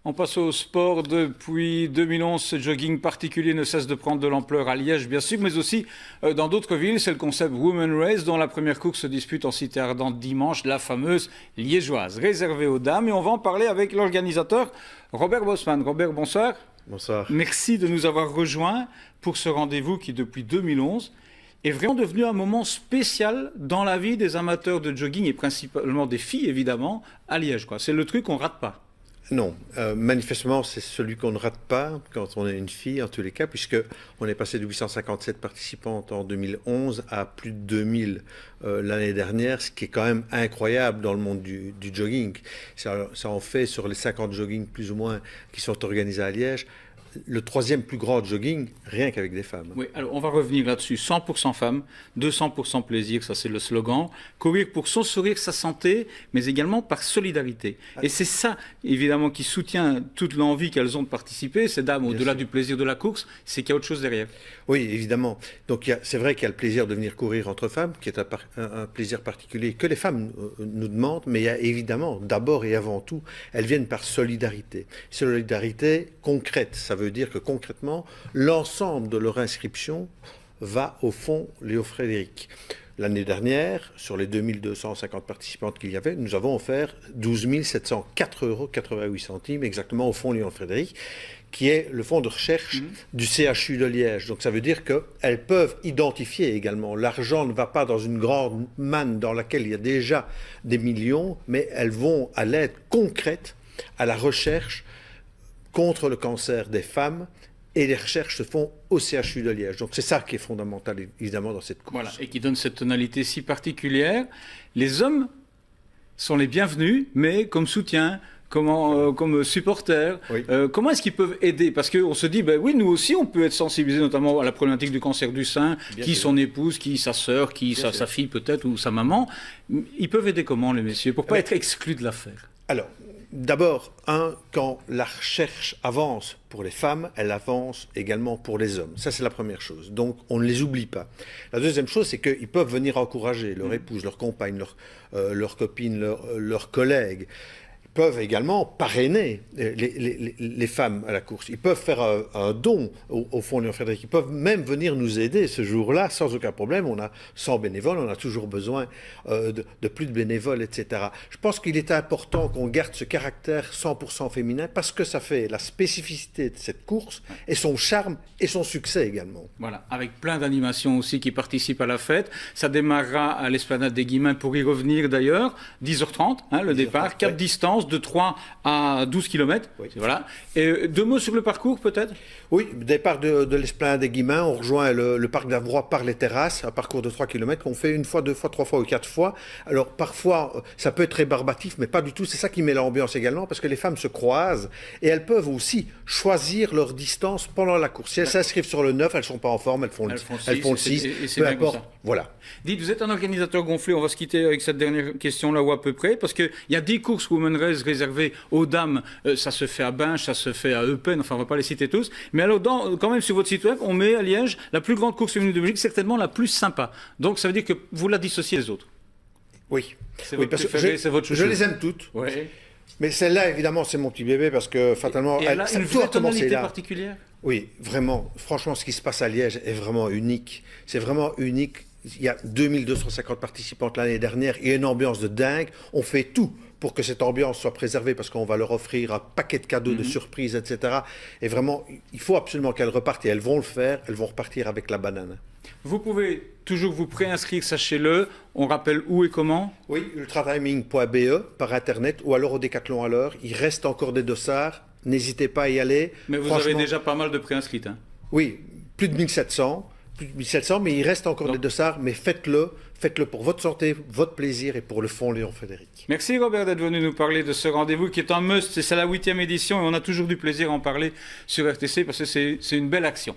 On passe au sport. Depuis 2011, ce jogging particulier ne cesse de prendre de l'ampleur à Liège, bien sûr, mais aussi dans d'autres villes. C'est le concept Women Race, dont la première course se dispute en Cité Ardente dimanche, la fameuse liégeoise, réservée aux dames. Et on va en parler avec l'organisateur, Robert Bosman. Robert, bonsoir. Bonsoir. Merci de nous avoir rejoints pour ce rendez-vous qui, depuis 2011, est vraiment devenu un moment spécial dans la vie des amateurs de jogging et principalement des filles, évidemment, à Liège. C'est le truc qu'on ne rate pas. Non, manifestement, c'est celui qu'on ne rate pas quand on est une fille, en tous les cas, puisqu'on est passé de 857 participantes en 2011 à plus de 2000 l'année dernière, ce qui est quand même incroyable dans le monde du jogging. Ça en fait, sur les 50 joggings plus ou moins qui sont organisés à Liège, le troisième plus grand jogging, rien qu'avec des femmes. Oui, alors on va revenir là-dessus. 100% femmes, 200% plaisir, ça c'est le slogan. Courir pour son sourire, sa santé, mais également par solidarité. Et c'est ça, évidemment, qui soutient toute l'envie qu'elles ont de participer. Ces dames, au-delà du plaisir de la course, c'est qu'il y a autre chose derrière. Oui, évidemment. Donc c'est vrai qu'il y a le plaisir de venir courir entre femmes, qui est un plaisir particulier que les femmes nous demandent, mais il y a évidemment, d'abord et avant tout, elles viennent par solidarité. Solidarité concrète, ça veut dire que concrètement, l'ensemble de leur inscription va au fonds Léo Frédéric. L'année dernière, sur les 2250 participantes qu'il y avait, nous avons offert 12 704,88 €, exactement au fonds Léon Frédéric, qui est le fonds de recherche du CHU de Liège. Donc ça veut dire qu'elles peuvent identifier également. L'argent ne va pas dans une grande manne dans laquelle il y a déjà des millions, mais elles vont à l'aide concrète, à la recherche contre le cancer des femmes, et les recherches se font au CHU de Liège. Donc c'est ça qui est fondamental, évidemment, dans cette course. Voilà, et qui donne cette tonalité si particulière. Les hommes sont les bienvenus, mais comme soutien, comme supporters, oui. Comment est-ce qu'ils peuvent aider? Parce qu'on se dit, oui, nous aussi, on peut être sensibilisés, notamment à la problématique du cancer du sein, bien qui sûr. Son épouse, qui sa sœur, qui sa fille peut-être, ou sa maman. Ils peuvent aider comment, les messieurs, pour ne pas être exclus de l'affaire? Alors, d'abord, quand la recherche avance pour les femmes, elle avance également pour les hommes. Ça, c'est la première chose. Donc, on ne les oublie pas. La deuxième chose, c'est qu'ils peuvent venir encourager leur épouse, leur compagne, leur copine, leurs collègues. Ils peuvent également parrainer les femmes à la course. Ils peuvent faire un don au fonds Léon Frédéric. Ils peuvent même venir nous aider ce jour-là sans aucun problème. On a 100 bénévoles, on a toujours besoin de plus de bénévoles, etc. Je pense qu'il est important qu'on garde ce caractère 100% féminin parce que ça fait la spécificité de cette course et son charme et son succès également. Voilà, avec plein d'animations aussi qui participent à la fête. Ça démarrera à l'Esplanade des Guillemins pour y revenir d'ailleurs. 10h30, le départ, 4 distances de 3 à 12 km. Oui. Voilà. Et 2 mots sur le parcours peut-être? Oui, départ de l'Esplanade des Guillemins, on rejoint le parc d'Avroy par les terrasses, un parcours de 3 km qu'on fait 1 fois, 2 fois, 3 fois ou 4 fois. Alors parfois, ça peut être rébarbatif, mais pas du tout. C'est ça qui met l'ambiance également, parce que les femmes se croisent et elles peuvent aussi choisir leur distance pendant la course. Si elles s'inscrivent sur le 9, elles ne sont pas en forme, elles font le 6, peu importe. Voilà. Dites, vous êtes un organisateur gonflé, on va se quitter avec cette dernière question-là ou à peu près, parce qu'il y a 10 courses Women Race réservées aux dames, ça se fait à Binche, ça se fait à Eupen, enfin on ne va pas les citer tous, mais alors quand même sur votre site web, on met à Liège la plus grande course féminine de Belgique, certainement la plus sympa. Donc ça veut dire que vous la dissociez des autres. Oui. C'est votre préféré, c'est votre chouchou. Je les aime toutes. Oui. Mais celle-là, évidemment, c'est mon petit bébé parce que fatalement, elle a une vraie tonalité particulière. Oui, vraiment. Franchement, ce qui se passe à Liège est vraiment unique. C'est vraiment unique. Il y a 2250 participantes l'année dernière. Il y a une ambiance de dingue. On fait tout pour que cette ambiance soit préservée parce qu'on va leur offrir un paquet de cadeaux, de surprises, etc. Et vraiment, il faut absolument qu'elles repartent et elles vont le faire. Elles vont repartir avec la banane. Vous pouvez toujours vous préinscrire, sachez-le. On rappelle où et comment? Oui, ultratiming.be par Internet ou alors au Décathlon à l'heure. Il reste encore des dossards. N'hésitez pas à y aller. Mais vous avez déjà pas mal de préinscrites. Oui, plus de 1700. Plus de 1700, mais il reste encore des dossards. Mais faites-le pour votre santé, votre plaisir et pour le fonds Léon Frédéric. Merci Robert d'être venu nous parler de ce rendez-vous qui est un must. C'est la 8e édition et on a toujours du plaisir à en parler sur RTC parce que c'est une belle action.